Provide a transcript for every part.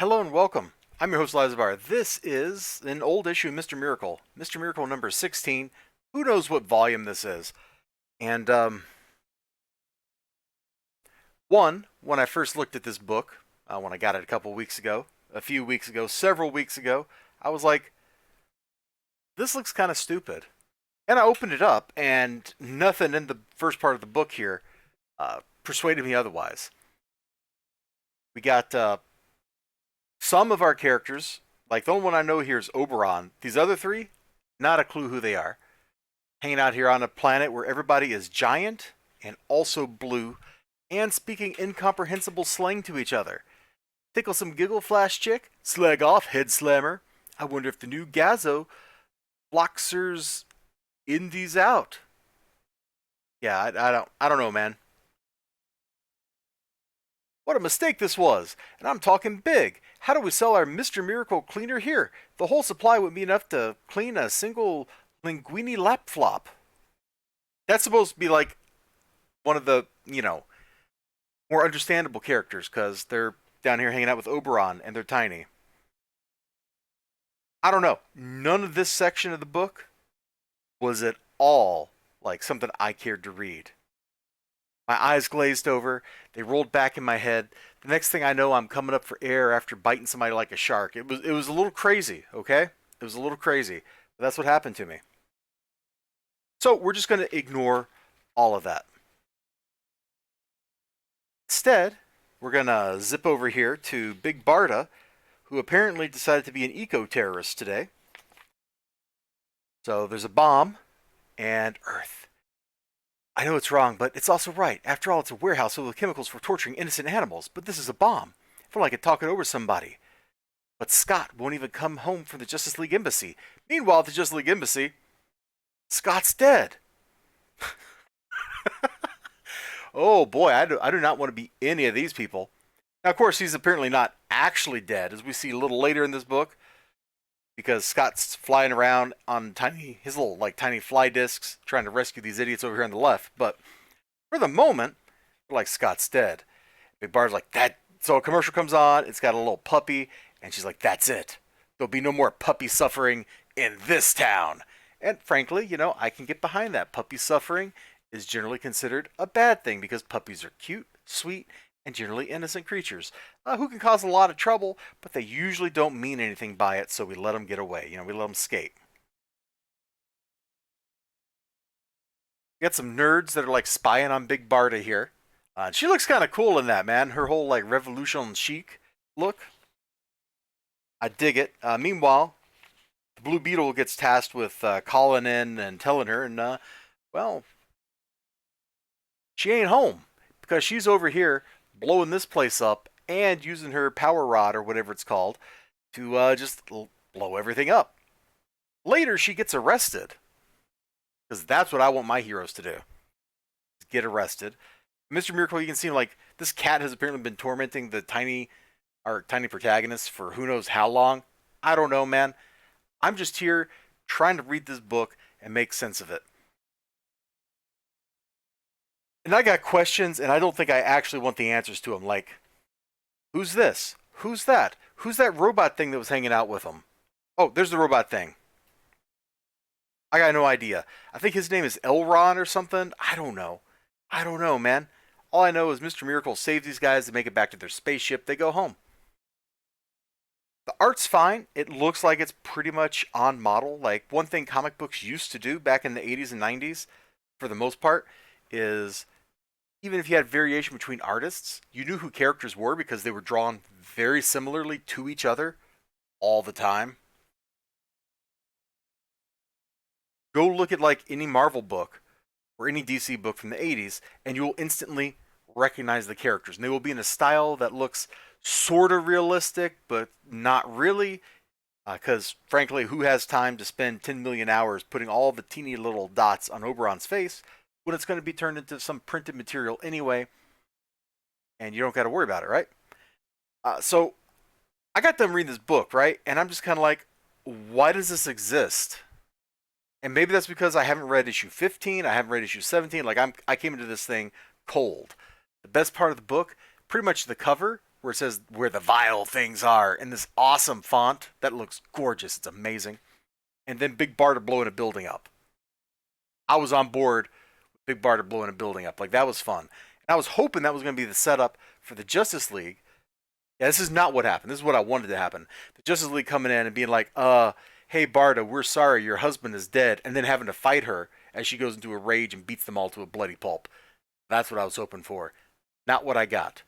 Hello and welcome. I'm your host, Elizibar. This is an old issue of Mr. Miracle. Mr. Miracle number 16. Who knows what volume this is? And, when I first looked at this book, when I got it a few weeks ago, several weeks ago, I was like, this looks kind of stupid. And I opened it up, and nothing in the first part of the book here persuaded me otherwise. We got some of our characters, like the only one I know here is Oberon. These other three, not a clue who they are. Hanging out here on a planet where everybody is giant and also blue and speaking incomprehensible slang to each other. Tickle some giggle flash chick, slag off head slammer. I wonder if the new Gazo Bloxers indies out. Yeah, I don't know, man. What a mistake this was, and I'm talking big. How do we sell our Mr. Miracle cleaner here? The whole supply would be enough to clean a single linguini lap flop. That's supposed to be like one of the, more understandable characters because they're down here hanging out with Oberon and they're tiny. I don't know. None of this section of the book was at all like something I cared to read. My eyes glazed over. They rolled back in my head. The next thing I know, I'm coming up for air after biting somebody like a shark. It was a little crazy, okay? It was a little crazy. But that's what happened to me. So we're just going to ignore all of that. Instead, we're going to zip over here to Big Barda, who apparently decided to be an eco-terrorist today. So there's a bomb and Earth. I know it's wrong, but it's also right. After all, it's a warehouse full of chemicals for torturing innocent animals, but this is a bomb. I feel like I could talk it over somebody. But Scott won't even come home from the Justice League Embassy. Meanwhile, at the Justice League Embassy, Scott's dead. Oh boy, I do not want to be any of these people. Now, of course, he's apparently not actually dead, as we see a little later in this book, because Scott's flying around on his little tiny fly discs, trying to rescue these idiots over here on the left. But for the moment, we're like, Scott's dead. Big Bar's like, that. So a commercial comes on. It's got a little puppy, and she's like, that's it. There'll be no more puppy suffering in this town. And frankly, I can get behind that. Puppy suffering is generally considered a bad thing because puppies are cute, sweet, and generally innocent creatures who can cause a lot of trouble, but they usually don't mean anything by it, so we let them get away. We let them skate. We got some nerds that are like spying on Big Barda here. She looks kind of cool in that, man. Her whole revolution chic look. I dig it. Meanwhile, the Blue Beetle gets tasked with calling in and telling her, and well, she ain't home because she's over here blowing this place up and using her power rod or whatever it's called to just blow everything up. Later, she gets arrested because that's what I want my heroes to do: get arrested. Mr. Miracle, you can see like this cat has apparently been tormenting our tiny protagonist for who knows how long. I don't know, man. I'm just here trying to read this book and make sense of it. And I got questions, and I don't think I actually want the answers to them. Like, who's this? Who's that? Who's that robot thing that was hanging out with him? Oh, there's the robot thing. I got no idea. I think his name is Elron or something. I don't know. I don't know, man. All I know is Mr. Miracle saves these guys. They make it back to their spaceship. They go home. The art's fine. It looks like it's pretty much on model. Like, one thing comic books used to do back in the 80s and 90s, for the most part, is even if you had variation between artists, you knew who characters were because they were drawn very similarly to each other all the time. Go look at any Marvel book or any DC book from the 80s, and you will instantly recognize the characters. And they will be in a style that looks sort of realistic, but not really. Because, frankly, who has time to spend 10 million hours putting all the teeny little dots on Oberon's face when it's going to be turned into some printed material anyway, and you don't got to worry about it, right? So I got them reading this book, right? And I'm just kind of like, why does this exist? And maybe that's because I haven't read issue 15, I haven't read issue 17. I came into this thing cold. The best part of the book, pretty much the cover, where it says where the vile things are in this awesome font that looks gorgeous. It's amazing. And then Big Barda blowing a building up. I was on board with Big Barda blowing a building up. Like, that was fun. And I was hoping that was going to be the setup for the Justice League. Yeah, this is not what happened. This is what I wanted to happen. The Justice League coming in and being like, hey, Barda, we're sorry, your husband is dead. And then having to fight her as she goes into a rage and beats them all to a bloody pulp. That's what I was hoping for. Not what I got.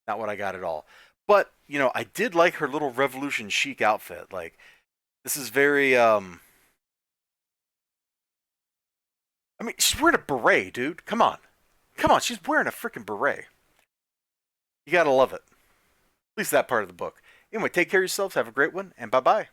Not what I got at all. But, you know, I did like her little Revolution chic outfit. Like, this is very, I mean, she's wearing a beret, dude. Come on. Come on, she's wearing a freaking beret. You gotta love it. At least that part of the book. Anyway, take care of yourselves. Have a great one, and bye-bye.